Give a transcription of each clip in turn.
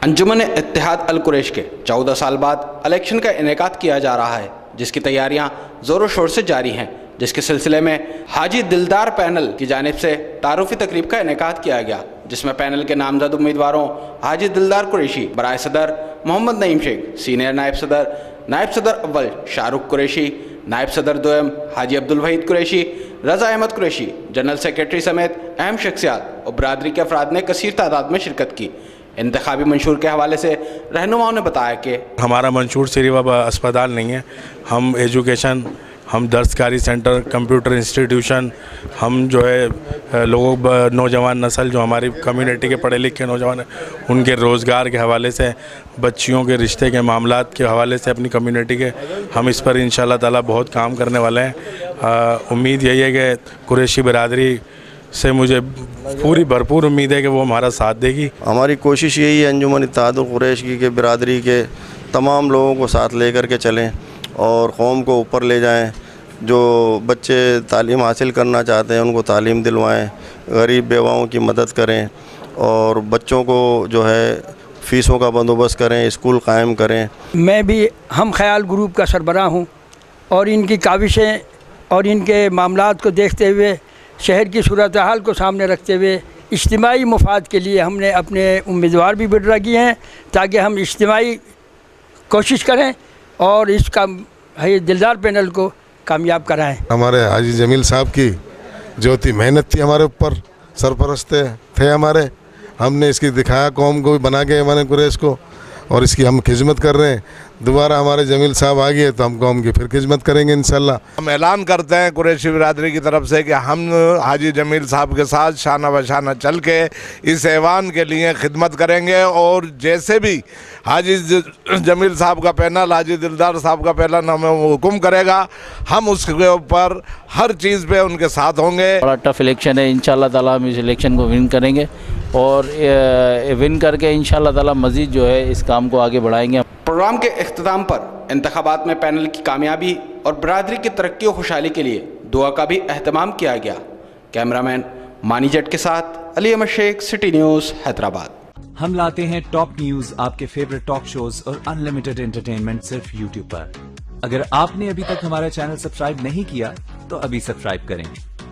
انجمن اتحاد القریش کے 14 سال بعد الیکشن کا انعقاد کیا جا رہا ہے، جس کی تیاریاں زور و شور سے جاری ہیں، جس کے سلسلے میں حاجی دلدار پینل کی جانب سے تعارفی تقریب کا انعقاد کیا گیا، جس میں پینل کے نامزد امیدواروں حاجی دلدار قریشی برائے صدر محمد نعیم شیخ، سینئر نائب صدر اول شاہ رخ قریشی، نائب صدر دوم حاجی عبدالوحید قریشی، رضا احمد قریشی، جنرل سیکریٹری سمیت اہم شخصیات اور برادری کے افراد نے کثیر تعداد میں شرکت کی۔ انتخابی منشور کے حوالے سے رہنماؤں نے بتایا کہ ہمارا منشور صرف اب اسپتال نہیں ہے، ہم ایجوکیشن، ہم دستکاری سینٹر، کمپیوٹر انسٹیٹیوشن، ہم جو ہے لوگوں نوجوان نسل جو ہماری کمیونٹی کے پڑھے لکھے نوجوان ہیں ان کے روزگار کے حوالے سے، بچیوں کے رشتے کے معاملات کے حوالے سے اپنی کمیونٹی کے ہم اس پر انشاءاللہ تعالیٰ بہت کام کرنے والے ہیں۔ امید یہی ہے کہ قریشی برادری سے مجھے پوری بھرپور امید ہے کہ وہ ہمارا ساتھ دے گی۔ ہماری کوشش یہی ہے انجمن اتحاد القریش کی کہ برادری کے تمام لوگوں کو ساتھ لے کر کے چلیں اور قوم کو اوپر لے جائیں۔ جو بچے تعلیم حاصل کرنا چاہتے ہیں ان کو تعلیم دلوائیں، غریب بیواؤں کی مدد کریں اور بچوں کو جو ہے فیسوں کا بندوبست کریں، اسکول قائم کریں۔ میں بھی ہم خیال گروپ کا سربراہ ہوں اور ان کی کاوشیں اور ان کے معاملات کو دیکھتے ہوئے، شہر کی صورتحال کو سامنے رکھتے ہوئے اجتماعی مفاد کے لیے ہم نے اپنے امیدوار بھی وڈرا کیے ہیں تاکہ ہم اجتماعی کوشش کریں اور اس کا دلدار پینل کو کامیاب کرائیں۔ ہمارے حاجی جمیل صاحب کی جو تھی محنت تھی، ہمارے اوپر سرپرست تھے ہمارے، ہم نے اس کی دکھایا قوم کو بھی بنا کے ہمارے قریش کو، اور اس کی ہم خدمت کر رہے ہیں۔ دوبارہ ہمارے جمیل صاحب آ گئے تو ہم قوم کی پھر خدمت کریں گے انشاءاللہ۔ ہم اعلان کرتے ہیں قریشی برادری کی طرف سے کہ ہم حاجی جمیل صاحب کے ساتھ شانہ بشانہ چل کے اس ایوان کے لیے خدمت کریں گے، اور جیسے بھی حاجی جمیل صاحب کا پینل، حاجی دلدار صاحب کا پینل ہمیں حکم کرے گا، ہم اس کے اوپر ہر چیز پہ ان کے ساتھ ہوں گے۔ بڑا ٹف الیکشن ہے، انشاءاللہ تعالیٰ ہم اس الیکشن کو ون کریں گے اور ون کر کے انشاءاللہ تعالیٰ مزید جو ہے اس کام کو آگے بڑھائیں گے۔ پروگرام کے اختتام پر انتخابات میں پینل کی کامیابی اور برادری کی ترقی و خوشحالی کے لیے دعا کا بھی اہتمام کیا گیا۔ کیمرامین مانی جٹ کے ساتھ علی احمد شیخ، سٹی نیوز، حیدرآباد۔ ہم لاتے ہیں ٹاپ نیوز، آپ کے فیوریٹ ٹاک شوز اور انلمیٹڈ انٹرٹینمنٹ صرف یوٹیوب پر۔ اگر آپ نے ابھی تک ہمارا چینل سبسکرائب نہیں کیا تو ابھی سبسکرائب کریں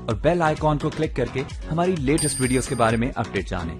اور بیل آئیکن کو کلک کر کے ہماری لیٹسٹ ویڈیوز کے بارے میں اپڈیٹ جانیں۔